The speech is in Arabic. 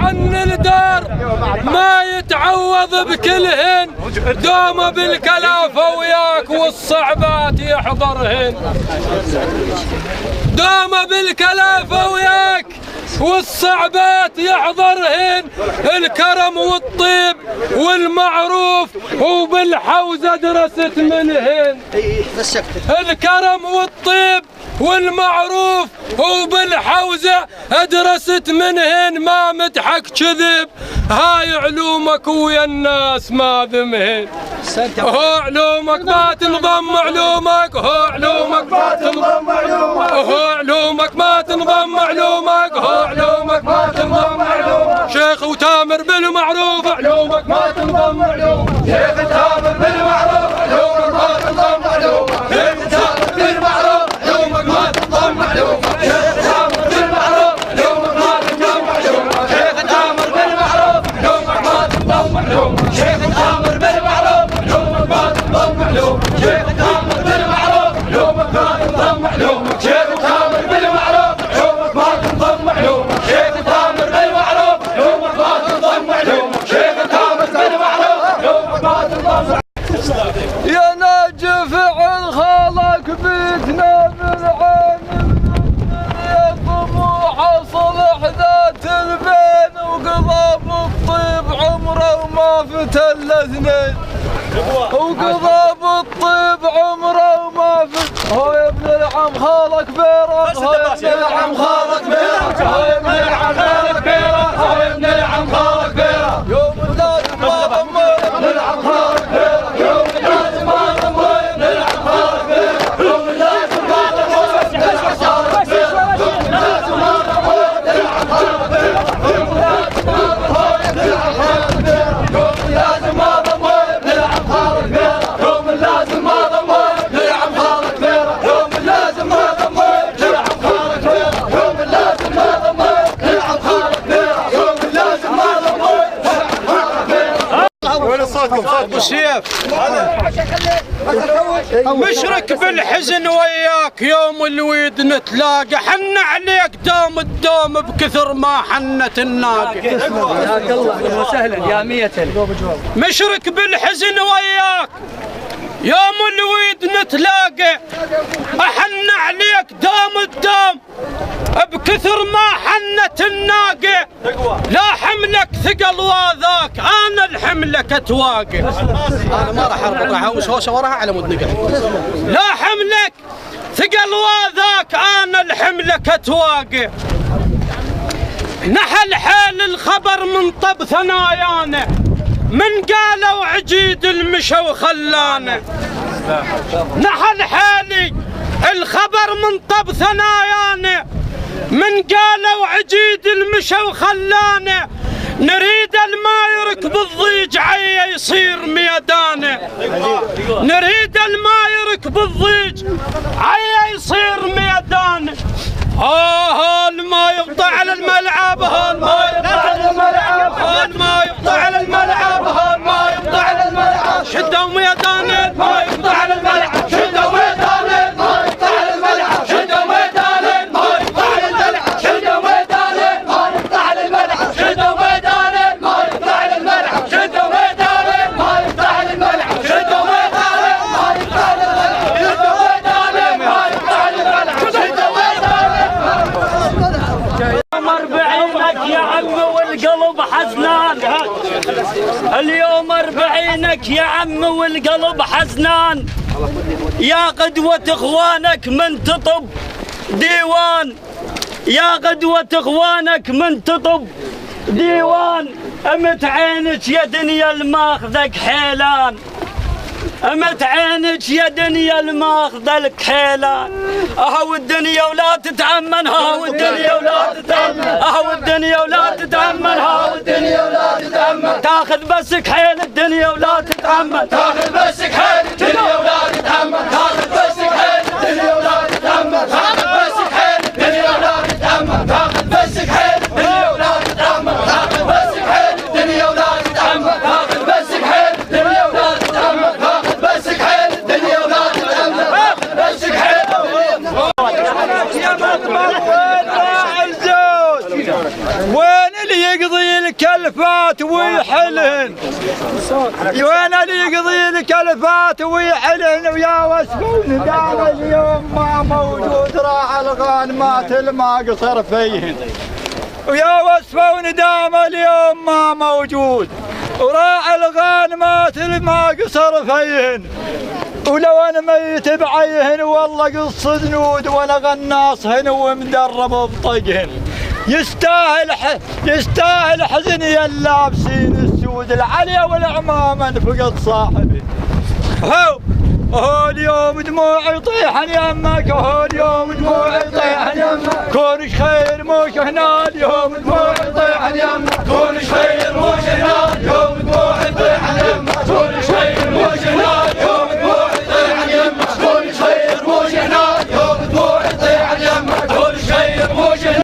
عن الدار ما يتعوض بكلهن، دوم بالكلافة وياك والصعبات يحضرهن، دوم بالكلافة وياك والصعبات يحضرهن، الكرم والطيب والمعروف وبالحوزة درست منهن، الكرم والطيب والمعروف وبالحوزة درست منهن، ما مدحك كذب هاي علومك ويا الناس ما ذمهن، هو علومك ما تنضم علومك، هو علومك ما تنضم علومك، هو علومك ما تنضم علومك، هو علومك ما تنضم علومك، شيخ وتامر بالمعروف علومك ما تنضم علومك، شيخ تامر بالمعروف علومك ما تنضم علومك، شيخ تامر بالمعروف علومك ما تنضم علومك، شيخ تامر بالمعروف علومك ما تنضم علومك، شيخ تامر بالمعروف علومك ما تنضم علومك، شيخ تامر بالمعروف علومك ما تنضم علومك، شيخ تامر بالمعروف علومك ما تنضم علومك، شيخ تامر بالمعروف علومك ما تنضم علومك، شيخ تامر بالمعروف علومك ما تنضم علومك، شيخ تامر بالمعروف علومك ما تنضم. يا ناجف عن خالك بيتنا بالعالم، يا طموح صلح ذات البين وقضى بالطيب عمره وما فتل الاثنين، وقضى بالطيب عمره وما فتل. هو يا ابن العم خالك بيرق، هو يا ابن العم خالك بيرق، هو يا ابن العم خالك بيرق، هو يا ابن العم خالك بيرق، يوم اللازم ما ضمه يا ابن العم خالك بيرق، يوم اللازم ما ضمه يا ابن العم خالك بيرق، يوم اللازم ما ضمه يا ابن العم خالك بيرق، يوم اللازم ما ضمه يا ابن العم خالك بيرق، يوم اللازم ما ضمه يا ابن العم خالك بيرق، يوم اللازم ما ضمه يا ابن العم خالك بيرق، يوم اللازم ما ضمه يا ابن العم خالك بيرق، يوم اللازم ما ضمه يا ابن العم خالك بيرق، يوم اللازم ما ضمه يا ابن العم خالك بيرق، يوم اللازم ما ضمه يا ابن العم خالك بيرق. وين صوتكم؟ صوت ابو سيف مشرك بالحزن وياك يوم الويد نتلاقى، حن عليك دوم الدوم بكثر ما حنت الناقة. حياك الله وسهلا يا مية. مشرك بالحزن وياك يوم الويد نتلاقى، احن عليك دوم الدوم بكثر ما حنت الناقة، لا حملك ثقل وذاك انا الحملك اتواقع. انا ما راح اربط احوش هوشه وراها على مود نقل. لا حملك ثقل وذاك انا الحملك اتواقع، نحل حال الخبر من طب ثنايانا، من قالوا عجيد المشى وخلانا، نحل حالي الخبر من طب ثنايانا، من قالوا عجيد المشى وخلانا، نريد الما يركب الضيج عي يصير ميدانه، نريد الما يركب الضيج عي يصير ميدانه. هون ما يبطى على الملعب، هون ما يبطى على الملعب، هون ما يبطى على الملعب، هون ما يبطى على الملعب، شدوا ميدانه ما يبطى على الملعب، شدوا ميدانه ما يبطى على الملعب، شدوا ميدانه ما يبطى على الملعب، شدوا ميدانه ما يبطى على الملعب، شدوا ميدانه ما يبطى على الملعب، شدوا ميدانه ما يبطى على الملعب، شدوا ميدانه ما يبطى على الملعب، شدوا ميدانه ما يبطى على الملعب، شدوا ميدانه. يا عم والقلب حزنان، اليوم 40 يا عم والقلب حزنان، يا قدوة اخوانك من تطب ديوان، يا قدوة اخوانك من تطب ديوان، امت عينك يا دنيا الماخذك حيلان، امت عينك يا دنيا الماخذك حيلان، اهو الدنيا ولا تتأمن، هاو الدنيا ولا تتأمن، اهو الدنيا ولا تتأمن، هاو الدنيا ولا تتأمن، تاخذ بسك حيل الدنيا ولا تتأمن، تاخذ بسك حيل الدنيا ولا تتأمن، تاخذ بسك حيل الدنيا ولا تتأمن، تاخذ بسك حيل الدنيا ولا تتأمن، تاخذ بسك حيل الدنيا ولا تتأمن، تاخذ بسك حيل الدنيا ولا تتأمن، تاخذ بسك حيل الدنيا ولا تتأمن، تاخذ بسك حيل الدنيا ولا تتأمن، تاخذ بسك حيل. يا مطبخ وين راح الزوج؟ وين اللي يقضي الكلفات ويحلهن وين اللي يقضي الكلفات ويحلهن ويا وسفون دام اليوم ما موجود راح الغانمات الماقصر فيهن ويا وسفون دام اليوم ما موجود وراح الغانمات الماقصر فيهن ولو انا ميت بعيهن والله قص ذنود وانا غناصهن ومدرب بطقهن يستاهل حزن يا اللابسين السود العليا والعمامه فقد صاحبي هو اليوم دموعي طيحن يمك هو اليوم دموعي طيحن يمك كونش خير موش هنا